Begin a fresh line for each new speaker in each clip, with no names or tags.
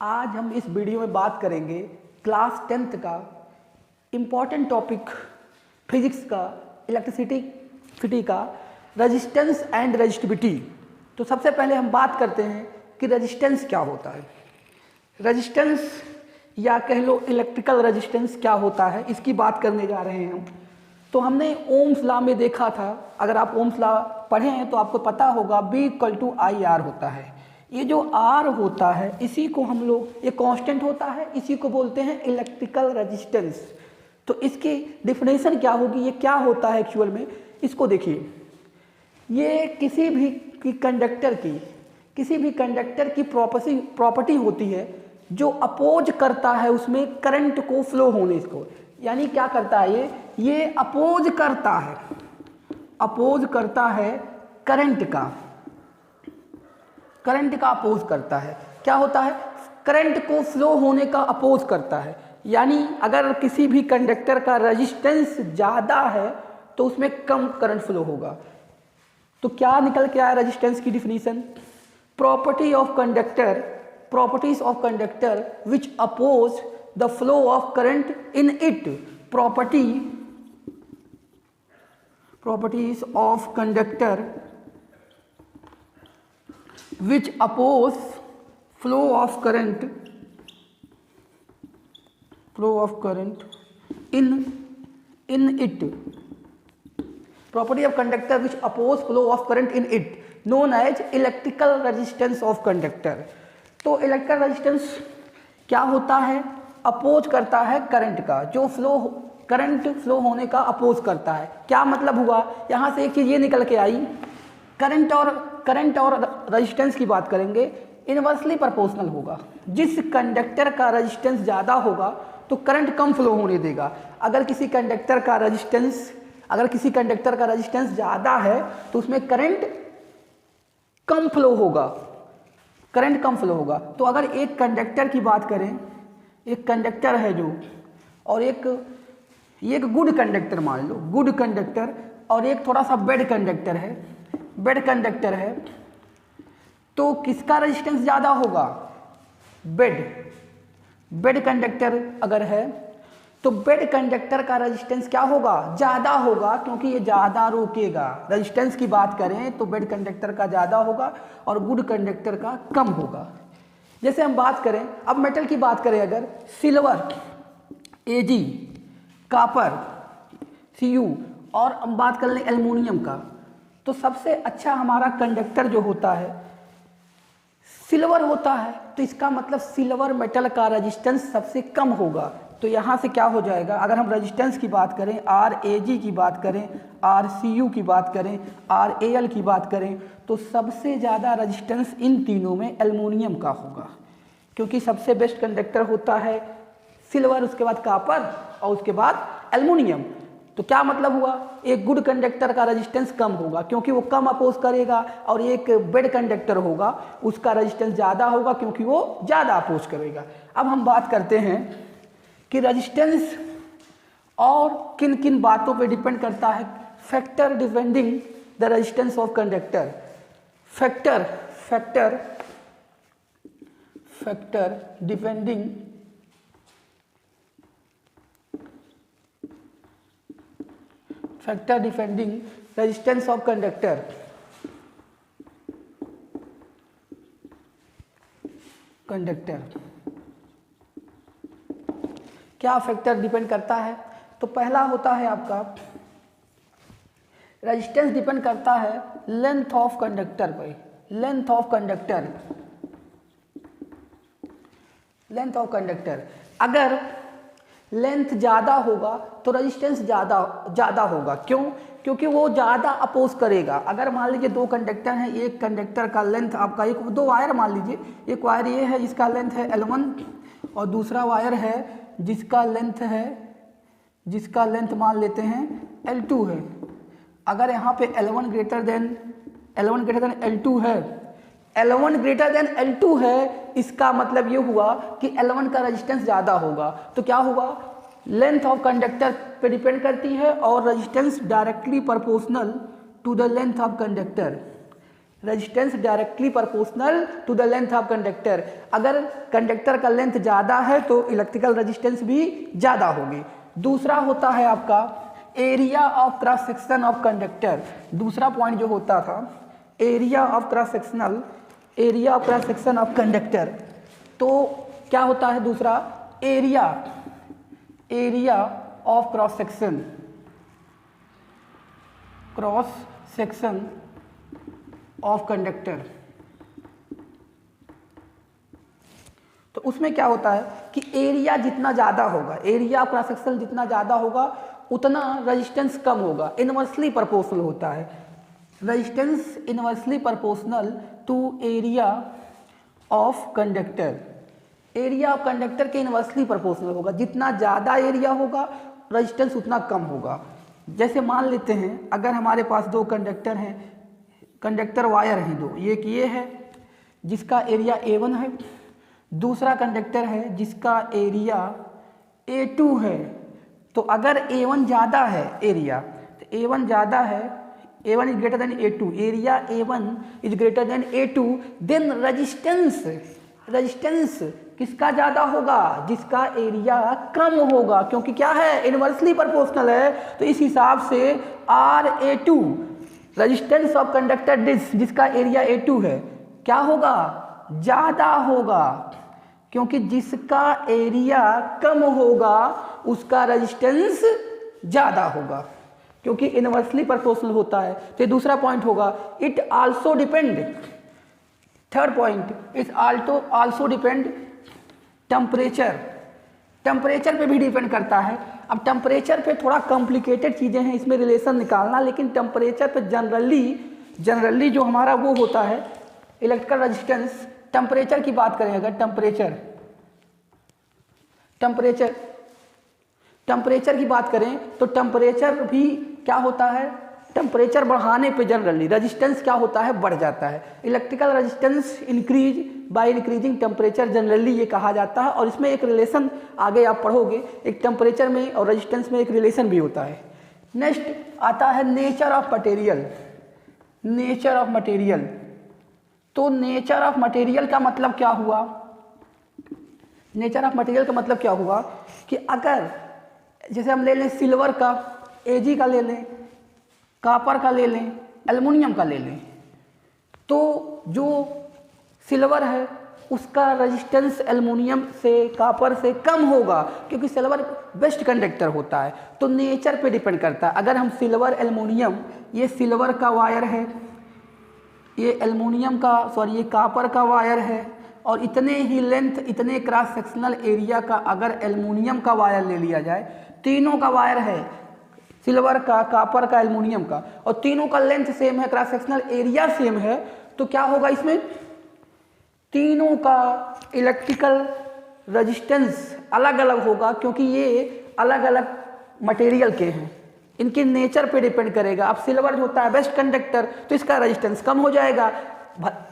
आज हम इस वीडियो में बात करेंगे क्लास 10th का इम्पॉर्टेंट टॉपिक फिजिक्स का इलेक्ट्रिसिटी का रेजिस्टेंस एंड रेजिस्टिविटी। तो सबसे पहले हम बात करते हैं कि रेजिस्टेंस क्या होता है। रेजिस्टेंस या कह लो इलेक्ट्रिकल रेजिस्टेंस क्या होता है, इसकी बात करने जा रहे हैं हम। तो हमने ओम्स लॉ में देखा था, अगर आप ओम्स लॉ पढ़े हैं तो आपको पता होगा B=IR होता है। ये जो R होता है इसी को हम लोग, ये कांस्टेंट होता है, इसी को बोलते हैं इलेक्ट्रिकल रेजिस्टेंस। तो इसकी डिफिनेशन क्या होगी, ये क्या होता है एक्चुअल में, इसको देखिए। ये किसी भी कंडक्टर की प्रॉपर्टी होती है जो अपोज करता है उसमें करंट को फ्लो होने को। यानी क्या करता है, ये अपोज करता है करंट का अपोज करता है। क्या होता है, करंट को फ्लो होने का अपोज करता है। यानी अगर किसी भी कंडक्टर का रेजिस्टेंस ज़्यादा है तो उसमें कम करंट फ्लो होगा। तो क्या निकल के आया रेजिस्टेंस की definition, properties of conductor which oppose the flow of current in it. Properties of conductor which oppose flow of current in it. Property of conductor which oppose flow of current in it known as electrical resistance of conductor. तो electrical resistance क्या होता है, oppose करता है current का, जो current flow होने का अपोज करता है। क्या मतलब हुआ, यहाँ से एक चीज़ ये निकल के आई, करंट और रेजिस्टेंस की बात करेंगे, इनवर्सली प्रोपोर्शनल होगा। जिस कंडक्टर का रेजिस्टेंस ज़्यादा होगा तो करंट कम फ्लो होने देगा। अगर किसी कंडक्टर का रेजिस्टेंस ज़्यादा है तो उसमें करंट कम फ्लो होगा। तो अगर एक कंडक्टर की बात करें, एक कंडक्टर है जो, और एक गुड कंडक्टर मान लो, गुड कंडक्टर, और एक थोड़ा सा बेड कंडक्टर है, तो किसका रेजिस्टेंस ज़्यादा होगा, बेड कंडक्टर अगर है तो बेड कंडक्टर का रेजिस्टेंस क्या होगा, ज़्यादा होगा, क्योंकि ये ज़्यादा रोकेगा। रेजिस्टेंस की बात करें तो बेड कंडक्टर का ज़्यादा होगा और गुड कंडक्टर का कम होगा। जैसे हम बात करें, अब मेटल की बात करें, अगर सिल्वर Ag, कॉपर Cu, और हम बात कर लें एल्युमिनियम का, तो सबसे अच्छा हमारा कंडक्टर जो होता है सिल्वर होता है। तो इसका मतलब सिल्वर मेटल का रेजिस्टेंस सबसे कम होगा। तो यहाँ से क्या हो जाएगा, अगर हम रेजिस्टेंस की बात करें, Rag की बात करें, Rcu की बात करें, Ral की बात करें, तो सबसे ज़्यादा रेजिस्टेंस इन तीनों में एल्युमिनियम का होगा, क्योंकि सबसे बेस्ट कंडक्टर होता है सिल्वर, उसके बाद कॉपर और उसके बाद एल्युमिनियम। तो क्या मतलब हुआ, एक गुड कंडक्टर का रेजिस्टेंस कम होगा क्योंकि वो कम अपोज करेगा, और एक बेड कंडक्टर होगा उसका रेजिस्टेंस ज़्यादा होगा क्योंकि वो ज़्यादा अपोज करेगा। अब हम बात करते हैं कि रेजिस्टेंस और किन किन बातों पे डिपेंड करता है। Factor depending the resistance of conductor. Factor depending resistance of conductor. क्या फैक्टर डिपेंड करता है, तो पहला होता है आपका, रेजिस्टेंस डिपेंड करता है लेंथ ऑफ कंडक्टर पे। लेंथ ऑफ कंडक्टर अगर लेंथ ज़्यादा होगा तो रेजिस्टेंस ज़्यादा होगा। क्यों, क्योंकि वो ज़्यादा अपोज करेगा। अगर मान लीजिए दो कंडक्टर हैं, एक कंडक्टर का लेंथ आपका, दो वायर मान लीजिए, एक वायर ये है जिसका लेंथ है L1 और दूसरा वायर है जिसका लेंथ मान लेते हैं L2 है। अगर यहाँ पे L1 ग्रेटर देन L2 है, इसका मतलब ये हुआ कि L1 का रेजिस्टेंस ज़्यादा होगा। तो क्या होगा, लेंथ ऑफ कंडक्टर पे डिपेंड करती है और resistance directly proportional to the length of conductor. Resistance directly proportional to the length of conductor. अगर कंडक्टर का लेंथ ज़्यादा है तो इलेक्ट्रिकल रेजिस्टेंस भी ज़्यादा होगी। दूसरा होता है आपका area of cross section of conductor. दूसरा पॉइंट जो होता था area of cross section of conductor, तो क्या होता है दूसरा area of cross section of conductor. तो उसमें क्या होता है कि एरिया जितना ज़्यादा होगा, एरिया ऑफ क्रॉस सेक्शन जितना ज़्यादा होगा उतना रेजिस्टेंस कम होगा। इनवर्सली प्रोपोर्शनल होता है resistance, inversely proportional to area of conductor. Area of conductor के इनवर्सली प्रोपोर्शनल होगा। जितना ज़्यादा एरिया होगा रेजिस्टेंस उतना कम होगा। जैसे मान लेते हैं अगर हमारे पास दो कंडक्टर हैं, कंडक्टर वायर हैं दो, एक ये है जिसका एरिया A1 है, दूसरा कंडक्टर है जिसका एरिया A2 है। तो अगर A1 ज़्यादा है एरिया, तो A1 ज़्यादा है, A1 is greater than A2, area A1 is greater than A2, then resistance किसका ज़्यादा होगा? जिसका एरिया कम होगा, क्योंकि क्या है इनवर्सली प्रोपोर्शनल है। तो इस हिसाब से RA2 resistance of conductor disc जिसका एरिया A2 है क्या होगा? ज़्यादा होगा, क्योंकि जिसका एरिया कम होगा उसका रेजिस्टेंस ज़्यादा होगा, क्योंकि इनवर्सली प्रोपोर्शनल होता है। तो ये दूसरा पॉइंट होगा। It also depend, third point, it also depend temperature पे भी डिपेंड करता है। अब टेम्परेचर पे थोड़ा कॉम्प्लिकेटेड चीज़ें हैं, इसमें रिलेशन निकालना, लेकिन टेम्परेचर पे जनरली जो हमारा वो होता है इलेक्ट्रिकल रेजिस्टेंस, टेम्परेचर की बात करें अगर टेम्परेचर की बात करें तो टेम्परेचर भी क्या होता है, टेम्परेचर बढ़ाने पे जनरली रेजिस्टेंस क्या होता है, बढ़ जाता है। Electrical resistance increase by increasing temperature, generally ये कहा जाता है। और इसमें एक रिलेशन आगे आप पढ़ोगे, एक टेम्परेचर में और रेजिस्टेंस में एक रिलेशन भी होता है। नेक्स्ट आता है नेचर ऑफ मटेरियल। तो नेचर ऑफ मटेरियल का मतलब क्या हुआ? नेचर ऑफ मटेरियल का मतलब क्या हुआ कि अगर जैसे हम ले लें सिल्वर का, Ag का ले लें, कॉपर का ले लें, एल्युमिनियम का ले लें, तो जो सिल्वर है उसका रेजिस्टेंस एल्युमिनियम से, कॉपर से कम होगा, क्योंकि सिल्वर बेस्ट कंडक्टर होता है। तो नेचर पे डिपेंड करता है। अगर हम सिल्वर एल्युमिनियम, ये सिल्वर का वायर है, ये एल्युमिनियम का ये कॉपर का वायर है, और इतने ही लेंथ, इतने क्रॉस सेक्शनल एरिया का अगर एल्युमिनियम का वायर ले लिया जाए, तीनों का वायर है, सिल्वर का, कॉपर का, एल्युमिनियम का, और तीनों का लेंथ सेम है, क्रॉस सेक्शनल एरिया सेम है, तो क्या होगा इसमें? तीनों का इलेक्ट्रिकल रेजिस्टेंस अलग अलग होगा, क्योंकि ये अलग अलग मटेरियल के हैं, इनके नेचर पे डिपेंड करेगा। अब सिल्वर जो होता है बेस्ट कंडक्टर, तो इसका रेजिस्टेंस कम हो जाएगा।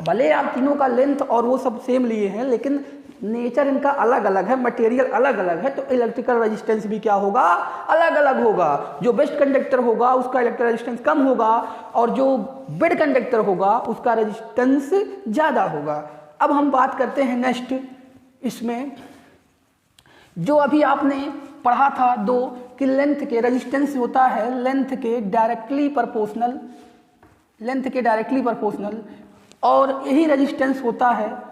भले आप तीनों का लेंथ और वो सब सेम लिए हैं, लेकिन नेचर इनका अलग अलग है, मटेरियल अलग अलग है, तो इलेक्ट्रिकल रेजिस्टेंस भी क्या होगा? अलग अलग होगा। जो बेस्ट कंडक्टर होगा उसका इलेक्ट्रिकल रेजिस्टेंस कम होगा, और जो बेड कंडक्टर होगा उसका रेजिस्टेंस ज़्यादा होगा। अब हम बात करते हैं नेक्स्ट, इसमें जो अभी आपने पढ़ा था दो कि लेंथ के रेजिस्टेंस होता है लेंथ के डायरेक्टली प्रोपोर्शनल, और यही रेजिस्टेंस होता है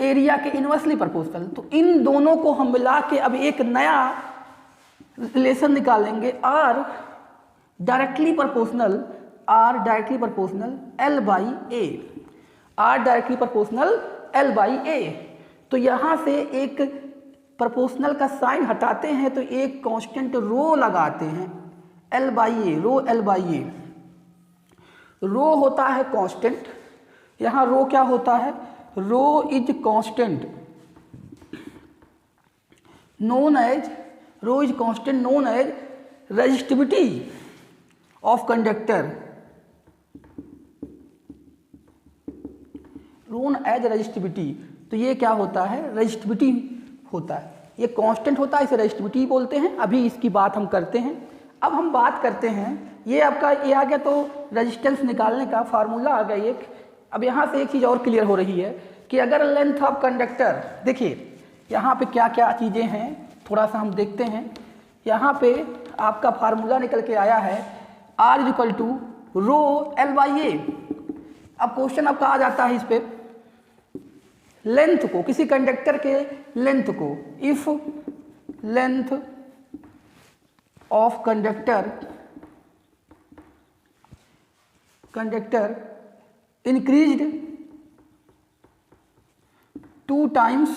एरिया के इनवर्सली प्रोपोर्शनल। तो इन दोनों को हम मिला के अब एक नया रिलेशन निकालेंगे, R directly proportional L by A, R directly proportional L by A। तो यहाँ से एक प्रोपोर्शनल का साइन हटाते हैं तो एक कांस्टेंट रो लगाते हैं, L by A, rho L by A। Rho होता है कांस्टेंट, यहाँ रो क्या होता है? Rho is constant known as resistivity of conductor, known as resistivity. तो ये क्या होता है? रेजिस्टिविटी होता है, ये कांस्टेंट होता है, इसे रेजिस्टिविटी बोलते हैं। अभी इसकी बात हम करते हैं। अब हम बात करते हैं, ये आपका ये आ गया, तो रेजिस्टेंस निकालने का फार्मूला आ गया एक अब यहाँ से एक चीज़ और क्लियर हो रही है कि अगर लेंथ ऑफ कंडक्टर, देखिए यहाँ पे क्या क्या चीज़ें हैं थोड़ा सा हम देखते हैं। यहाँ पे आपका फार्मूला निकल के आया है R equal to row L/A। अब क्वेश्चन आपका आ जाता है इस पे लेंथ को, किसी कंडक्टर के लेंथ को, if length of conductor increased 2 times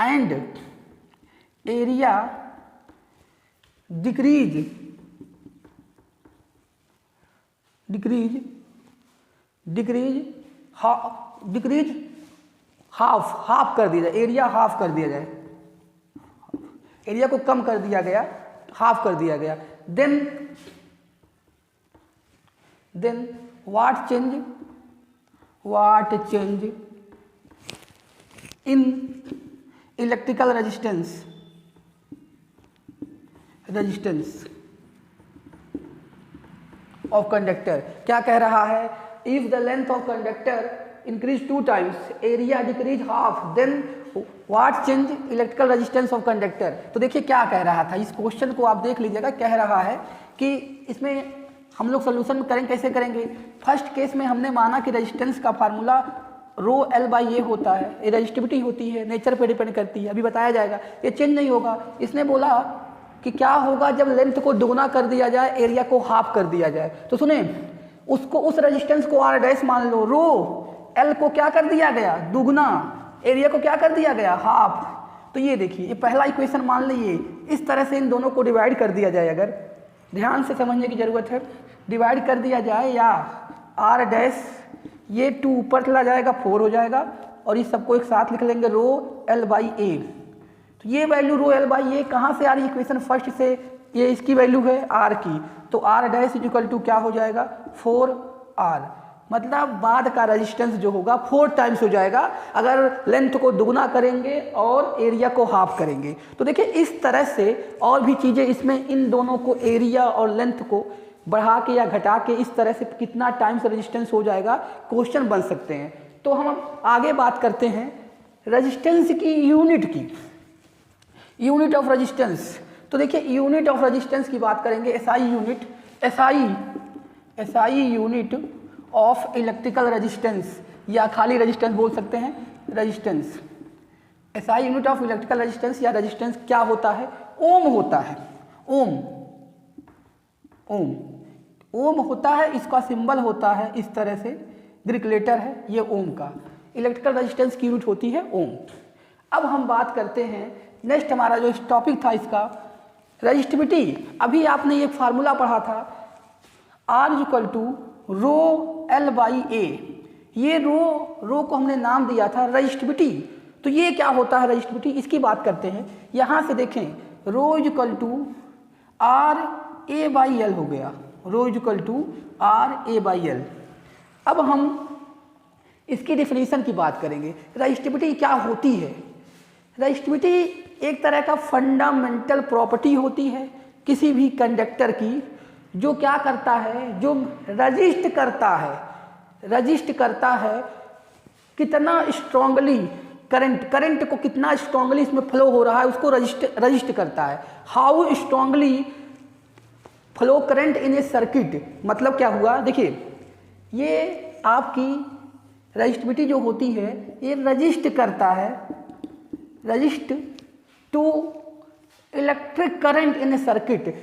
and area decrease half कर दिया जाए, एरिया हाफ कर दिया जाए, एरिया को कम कर दिया गया, हाफ कर दिया गया, then what change in electrical resistance of conductor. क्या कह रहा है, if the length of conductor increase 2 times, area decrease half, then what change electrical resistance of conductor. तो देखिए क्या कह रहा था, इस क्वेश्चन को आप देख लीजिएगा। कह रहा है कि इसमें हम लोग सोल्यूशन करेंगे, कैसे करेंगे। फर्स्ट केस में हमने माना कि रेजिस्टेंस का फार्मूला रो L/A होता है, ये रेजिस्टिविटी होती है, नेचर पे डिपेंड करती है, अभी बताया जाएगा, ये चेंज नहीं होगा। इसने बोला कि क्या होगा जब लेंथ को दुगना कर दिया जाए, एरिया को हाफ कर दिया जाए। तो सुने, उसको उस रेजिस्टेंस को R' मान लो, रो L को क्या कर दिया गया, दुगना, एरिया को क्या कर दिया गया, हाफ। तो ये देखिए, ये पहला इक्वेशन मान लीजिए, इस तरह से इन दोनों को डिवाइड कर दिया जाए, अगर ध्यान से समझने की जरूरत है, डिवाइड कर दिया जाए, या R', ये 2 ऊपर चला जाएगा, 4 हो जाएगा, और इस सबको एक साथ लिख लेंगे रो L/A। तो ये वैल्यू रो L/A कहाँ से आ रही है, इक्वेशन फर्स्ट से, ये इसकी वैल्यू है R की, तो R' इक्वल टू क्या हो जाएगा, 4R। मतलब बाद का रेजिस्टेंस जो होगा 4 times हो जाएगा अगर लेंथ को दुगना करेंगे और एरिया को हाफ करेंगे। तो देखिए इस तरह से और भी चीज़ें इसमें, इन दोनों को, एरिया और लेंथ को बढ़ा के या घटा के, इस तरह से कितना टाइम्स रेजिस्टेंस हो जाएगा, क्वेश्चन बन सकते हैं। तो हम आगे बात करते हैं रेजिस्टेंस की यूनिट की, यूनिट ऑफ रेजिस्टेंस। तो देखिए यूनिट ऑफ रेजिस्टेंस की बात करेंगे, SI unit of electrical resistance, या खाली रेजिस्टेंस बोल सकते हैं, resistance. SI unit of electrical resistance या रेजिस्टेंस क्या होता है, ओम होता है, ओम होता है, इसका सिंबल होता है इस तरह से, ग्रीक लेटर है ये ओम का। इलेक्ट्रिकल रेजिस्टेंस की यूनिट होती है ओम। अब हम बात करते हैं, नेक्स्ट हमारा जो टॉपिक था इसका, रेजिस्टिविटी। अभी आपने ये फार्मूला पढ़ा था, R equal to row L/A। ये रो को हमने नाम दिया था रेजिस्टिविटी। तो ये क्या होता है रेजिस्टिविटी, इसकी बात करते हैं। यहाँ से देखें, रो इक्वल टू RA/L हो गया, रो इक्वल टू RA/L। अब हम इसकी डिफिनीशन की बात करेंगे, रेजिस्टिविटी क्या होती है। रेजिस्टिविटी एक तरह का फंडामेंटल प्रॉपर्टी होती है किसी भी कंडक्टर की, जो क्या करता है, जो रजिस्ट करता है कितना स्ट्रांगली करंट को कितना स्ट्रांगली इसमें फ्लो हो रहा है, उसको रजिस्ट करता है। How strongly flow current in a circuit. मतलब क्या हुआ, देखिए ये आपकी रेजिस्टिविटी जो होती है, ये रजिस्ट करता है, resist to electric current in a circuit,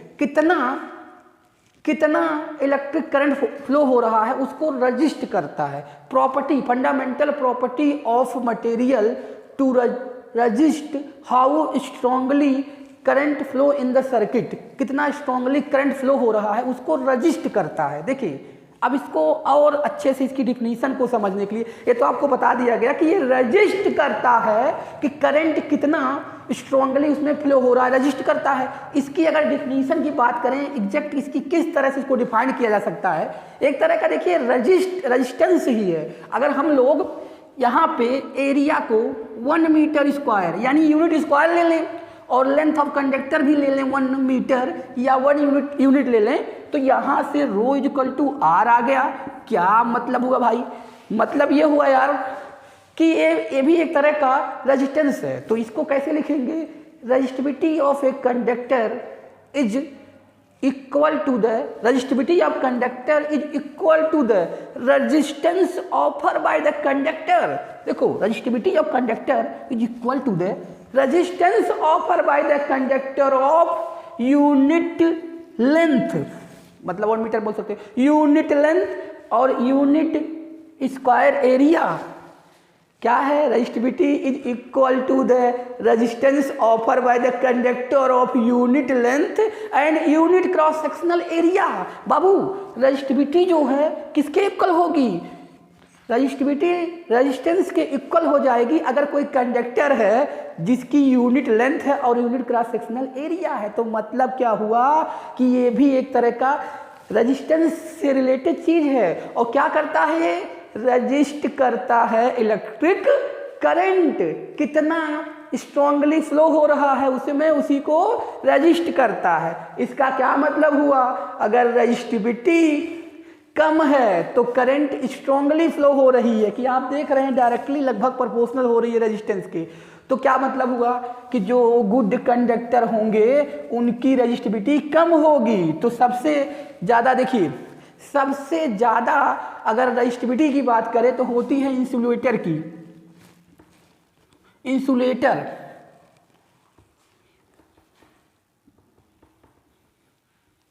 कितना इलेक्ट्रिक करंट फ्लो हो रहा है उसको रजिस्ट करता है। Property, fundamental property of material to resist how strongly current flow in the circuit, कितना स्ट्रांगली करंट फ्लो हो रहा है उसको रजिस्ट करता है। देखिए अब इसको और अच्छे से इसकी डिफिनीशन को समझने के लिए, ये तो आपको बता दिया गया कि ये रजिस्ट करता है कि करंट कितना स्ट्रांगली उसमें फ्लो हो रहा है, रजिस्ट करता है। इसकी अगर डिफिनीशन की बात करें, एग्जैक्ट इसकी किस तरह से इसको डिफाइन किया जा सकता है, एक तरह का देखिए रजिस्टेंस ही है। अगर हम लोग यहाँ पे एरिया को 1 मीटर स्क्वायर यानी यूनिट स्क्वायर ले लें और लेंथ ऑफ कंडक्टर भी ले लें 1 मीटर या 1 यूनिट ले लें, तो यहाँ से रो इक्वल टू आर आ गया। क्या मतलब हुआ भाई? मतलब ये हुआ यार कि ये भी एक तरह का रेजिस्टेंस है। तो इसको कैसे लिखेंगे? Resistivity of a conductor is equal to the resistivity of conductor is equal to the resistance offer by the conductor. देखो, resistivity of conductor is equal to the resistance offer by the conductor of unit length, मतलब 1 metre बोल सकते हैं, unit length और unit square area. क्या है? Resistivity is equal to the resistance offer by the conductor of unit length and unit cross sectional area. बाबू, रेजिस्टिविटी जो है किसके इक्वल होगी? रेजिस्टिविटी रेजिस्टेंस के इक्वल हो जाएगी अगर कोई कंडक्टर है जिसकी यूनिट लेंथ है और यूनिट क्रॉस सेक्शनल एरिया है। तो मतलब क्या हुआ कि ये भी एक तरह का रेजिस्टेंस से रिलेटेड चीज है। और क्या करता है? रजिस्ट करता है इलेक्ट्रिक करंट, कितना स्ट्रांगली फ्लो हो रहा है उसमें, उसी को रजिस्ट करता है। इसका क्या मतलब हुआ? अगर रजिस्टिविटी कम है तो करंट स्ट्रांगली फ्लो हो रही है, कि आप देख रहे हैं डायरेक्टली लगभग प्रोपोर्शनल हो रही है रेजिस्टेंस के। तो क्या मतलब हुआ कि जो गुड कंडक्टर होंगे उनकी रजिस्टिविटी कम होगी। तो सबसे ज़्यादा, देखिए, सबसे ज़्यादा अगर रजिस्टिविटी की बात करें तो होती है इंसुलेटर की।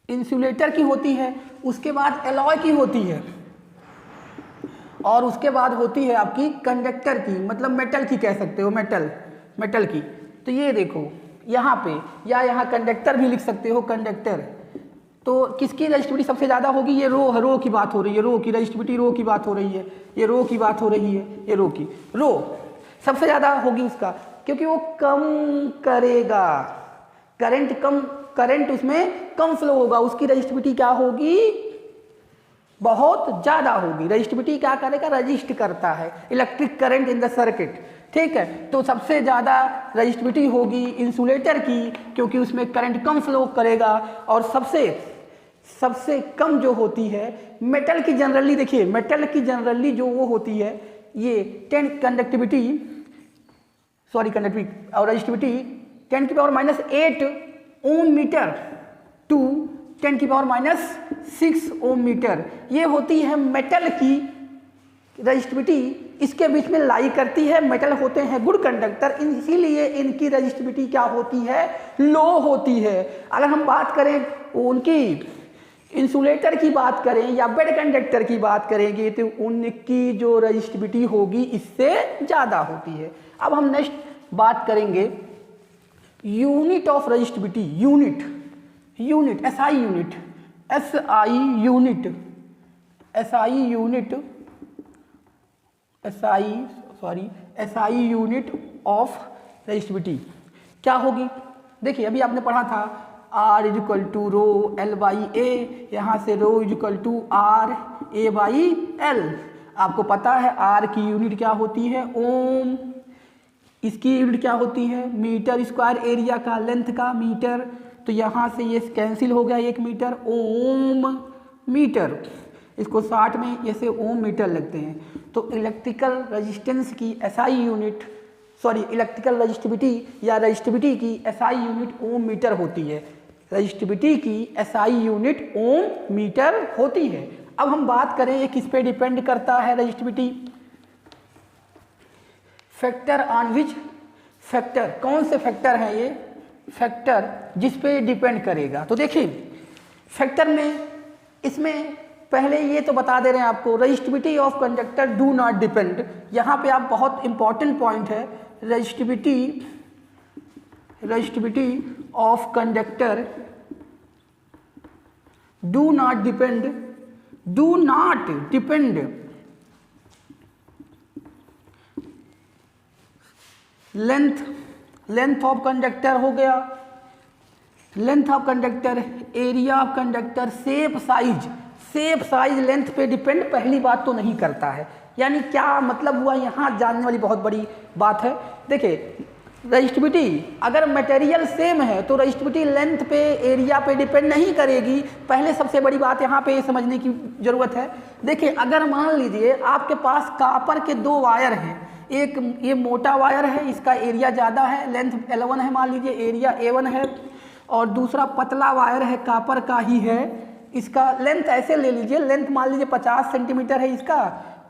इंसुलेटर की होती है, उसके बाद एलॉय की होती है, और उसके बाद होती है आपकी कंडक्टर की, मतलब मेटल की कह सकते हो, मेटल की। तो ये देखो यहाँ पे, या यहाँ कंडक्टर भी लिख सकते हो, कंडक्टर। तो किसकी रजिस्टिविटी सबसे ज़्यादा होगी? ये रो की बात हो रही है, रो की रजिस्टिविटी, रो की बात हो रही है, ये रो की बात हो रही है, ये रो सबसे ज़्यादा होगी उसका, क्योंकि वो कम करेगा करंट उसमें कम फ्लो होगा, उसकी रजिस्टिविटी क्या होगी? बहुत ज़्यादा होगी। रजिस्टिविटी क्या करेगा? रजिस्ट करता है electric current in the circuit. ठीक है, तो सबसे ज़्यादा रजिस्टिविटी होगी इंसुलेटर की, क्योंकि उसमें करंट कम फ्लो करेगा। और सबसे कम जो होती है मेटल की, जनरली देखिए, मेटल की जनरली जो वो होती है, ये 10 कंडक्टिविटी और resistivity 10⁻⁸ ohm metre to 10⁻⁶ ohm metre, ये होती है मेटल की रजिस्टिविटी। इसके बीच में लाई करती है। मेटल होते हैं गुड कंडक्टर, इसीलिए इनकी रजिस्टिविटी क्या होती है? लो होती है। अगर हम बात करें उनकी इंसुलेटर की बात करें या बेड कंडक्टर की बात करेंगे तो उनकी जो रजिस्टिविटी होगी इससे ज़्यादा होती है। अब हम नेक्स्ट बात करेंगे unit of resistivity. Unit SI unit of resistivity क्या होगी? देखिए, अभी आपने पढ़ा था R equal to row L/A, यहाँ से रो इक्वल टू RA/L। आपको पता है R की यूनिट क्या होती है? ओम। इसकी यूनिट क्या होती है? मीटर स्क्वायर एरिया का, लेंथ का मीटर। तो यहाँ से ये कैंसिल हो गया, 1 मीटर, ओम मीटर। इसको 60 में ऐसे ओम मीटर लगते हैं। तो इलेक्ट्रिकल रेजिस्टेंस की इलेक्ट्रिकल रजिस्टिविटी या रजिस्टिविटी की SI यूनिट ओम मीटर होती है। रजिस्टिविटी की SI यूनिट ओम मीटर होती है। अब हम बात करें ये किस पे डिपेंड करता है resistivity? Factor on which factor, कौन से फैक्टर हैं ये फैक्टर जिस पे डिपेंड करेगा? तो देखिए, फैक्टर में इसमें पहले ये तो बता दे रहे हैं आपको, resistivity of conductor do not depend. यहाँ पे आप बहुत इंपॉर्टेंट पॉइंट है, resistivity of conductor do not depend length of conductor हो गया, length of conductor, area of conductor, shape size length पे डिपेंड पहली बात तो नहीं करता है। यानी क्या मतलब हुआ, यहाँ जानने वाली बहुत बड़ी बात है। देखिए, रजिस्टिविटी अगर मटेरियल सेम है तो रजिस्टिविटी लेंथ पे एरिया पे डिपेंड नहीं करेगी। पहले सबसे बड़ी बात यहाँ पे समझने की ज़रूरत है। देखिए अगर मान लीजिए आपके पास कॉपर के दो वायर हैं, एक ये मोटा वायर है, इसका एरिया ज़्यादा है, लेंथ L1 है, मान लीजिए एरिया A1 है, और दूसरा पतला वायर है कॉपर का ही है, इसका लेंथ ऐसे ले लीजिए, लेंथ मान लीजिए 50 सेंटीमीटर है इसका,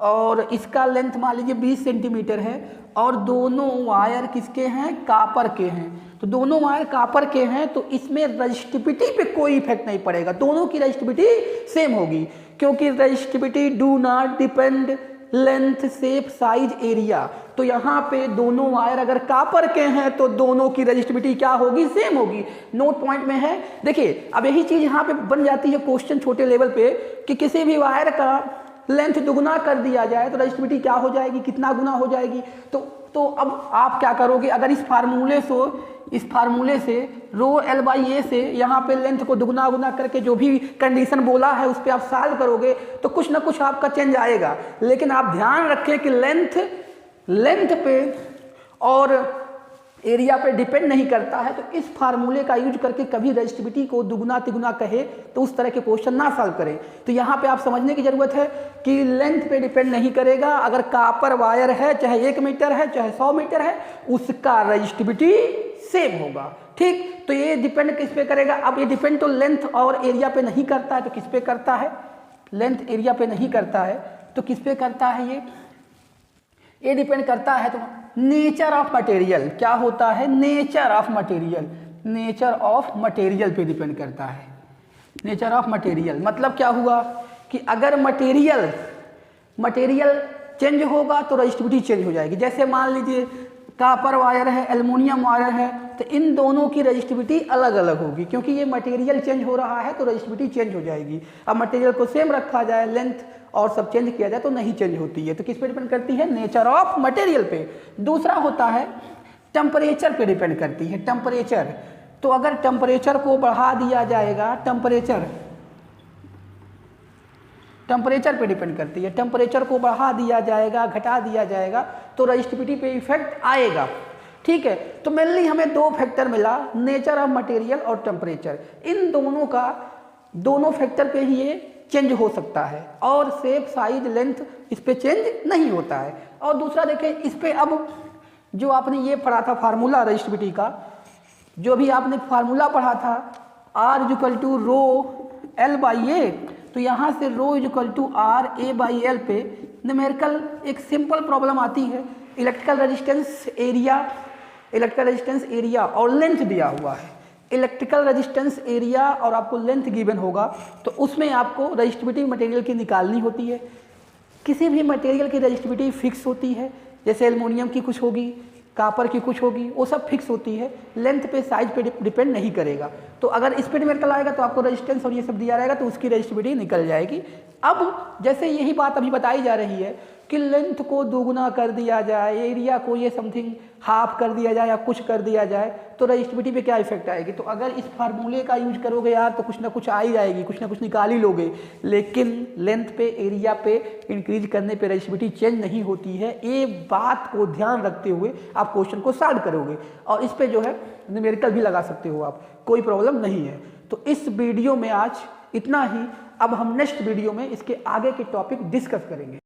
और इसका लेंथ मान लीजिए 20 सेंटीमीटर है, और दोनों वायर किसके हैं? कॉपर के हैं। तो दोनों वायर कॉपर के हैं तो इसमें रजिस्टिविटी पे कोई इफेक्ट नहीं पड़ेगा, दोनों की रजिस्टिविटी सेम होगी, क्योंकि resistivity do not depend length shape size area. तो यहाँ पे दोनों वायर अगर कॉपर के हैं तो दोनों की रजिस्टिविटी क्या होगी? सेम होगी। नोट पॉइंट में है। देखिए अब यही चीज यहाँ पे बन जाती है क्वेश्चन छोटे लेवल पे कि किसी भी वायर का लेंथ दुगुना कर दिया जाए तो रजिस्टिविटी क्या हो जाएगी? कितना गुना हो जाएगी? तो अब आप क्या करोगे? अगर इस फार्मूले से रो L/A से यहाँ पे लेंथ को दुगना गुना करके जो भी कंडीशन बोला है उस पर आप सॉल्व करोगे तो कुछ ना कुछ आपका चेंज आएगा। लेकिन आप ध्यान रखें कि लेंथ पे और एरिया पे डिपेंड नहीं करता है। तो इस फार्मूले का यूज करके कभी रजिस्टिविटी को दुगुना तिगुना कहे तो उस तरह के क्वेश्चन ना सॉल्व करें। तो यहाँ पे आप समझने की जरूरत है कि लेंथ पे डिपेंड नहीं करेगा। अगर कॉपर वायर है, चाहे 1 मीटर है, चाहे 100 मीटर है, उसका रजिस्टिविटी सेम होगा। ठीक, तो ये डिपेंड किस पे करेगा? अब ये डिपेंड तो लेंथ और एरिया पे नहीं करता है, तो किस पे करता है? लेंथ एरिया पे नहीं करता है तो किस पे करता है? ये डिपेंड करता है तो नेचर ऑफ मटेरियल। क्या होता है? Nature of material. Nature of material पे डिपेंड करता है। नेचर ऑफ मटेरियल मतलब क्या हुआ कि अगर मटेरियल चेंज होगा तो रजिस्टिविटी चेंज हो जाएगी। जैसे मान लीजिए कॉपर वायर है, एल्युमिनियम वायर है, तो इन दोनों की रजिस्टिविटी अलग अलग होगी, क्योंकि ये मटेरियल चेंज हो रहा है तो रजिस्टिविटी चेंज हो जाएगी। अब मटेरियल को सेम रखा जाए, लेंथ और सब चेंज किया जाए तो नहीं चेंज होती है। तो किस पे डिपेंड करती है? नेचर ऑफ मटेरियल पे। दूसरा होता है टेम्परेचर पे डिपेंड करती है। टेम्परेचर, तो अगर टेम्परेचर को बढ़ा दिया जाएगा, टेम्परेचर पे डिपेंड करती है, टेम्परेचर को बढ़ा दिया जाएगा, घटा दिया जाएगा तो रजिस्टिविटी पे इफेक्ट आएगा। ठीक है, तो मेनली हमें दो फैक्टर मिला, नेचर ऑफ मटेरियल और टेम्परेचर। इन दोनों फैक्टर पे ही ये चेंज हो सकता है, और शेप साइज लेंथ इस पे चेंज नहीं होता है। और दूसरा देखें, इस पे अब जो आपने ये पढ़ा था फार्मूला रजिस्टिविटी का, जो भी आपने फार्मूला पढ़ा था R = रो L/A, तो यहाँ से रो = RA/L पे न्यूमेरिकल एक सिंपल प्रॉब्लम आती है। इलेक्ट्रिकल रेजिस्टेंस एरिया और लेंथ दिया हुआ है। इलेक्ट्रिकल रेजिस्टेंस एरिया और आपको लेंथ गिवन होगा, तो उसमें आपको रजिस्टिविटी मटेरियल की निकालनी होती है। किसी भी मटेरियल की रजिस्टिविटी फिक्स होती है, जैसे एल्युमिनियम की कुछ होगी, कॉपर की कुछ होगी, वो सब फिक्स होती है, लेंथ पे साइज पे डिपेंड नहीं करेगा। तो अगर इस पे न्यूमेरिकल आएगा तो आपको रेजिस्टेंस और ये सब दिया रहेगा तो उसकी रजिस्टिविटी निकल जाएगी। अब जैसे यही बात अभी बताई जा रही है कि लेंथ को दोगुना कर दिया जाए, एरिया को ये समथिंग हाफ कर दिया जाए या कुछ कर दिया जाए तो रजिस्टिविटी पे क्या इफेक्ट आएगी। तो अगर इस फार्मूले का यूज करोगे यार तो कुछ ना कुछ आ ही जाएगी, कुछ ना कुछ निकाल ही लोगे, लेकिन लेंथ पे एरिया पे इंक्रीज करने पे रजिस्टिविटी चेंज नहीं होती है। ये बात को ध्यान रखते हुए आप क्वेश्चन को सॉल्व करोगे, और इस पे जो है न्यूमेरिकल भी लगा सकते हो आप, कोई प्रॉब्लम नहीं है। तो इस वीडियो में आज इतना ही। अब हम नेक्स्ट वीडियो में इसके आगे के टॉपिक डिस्कस करेंगे।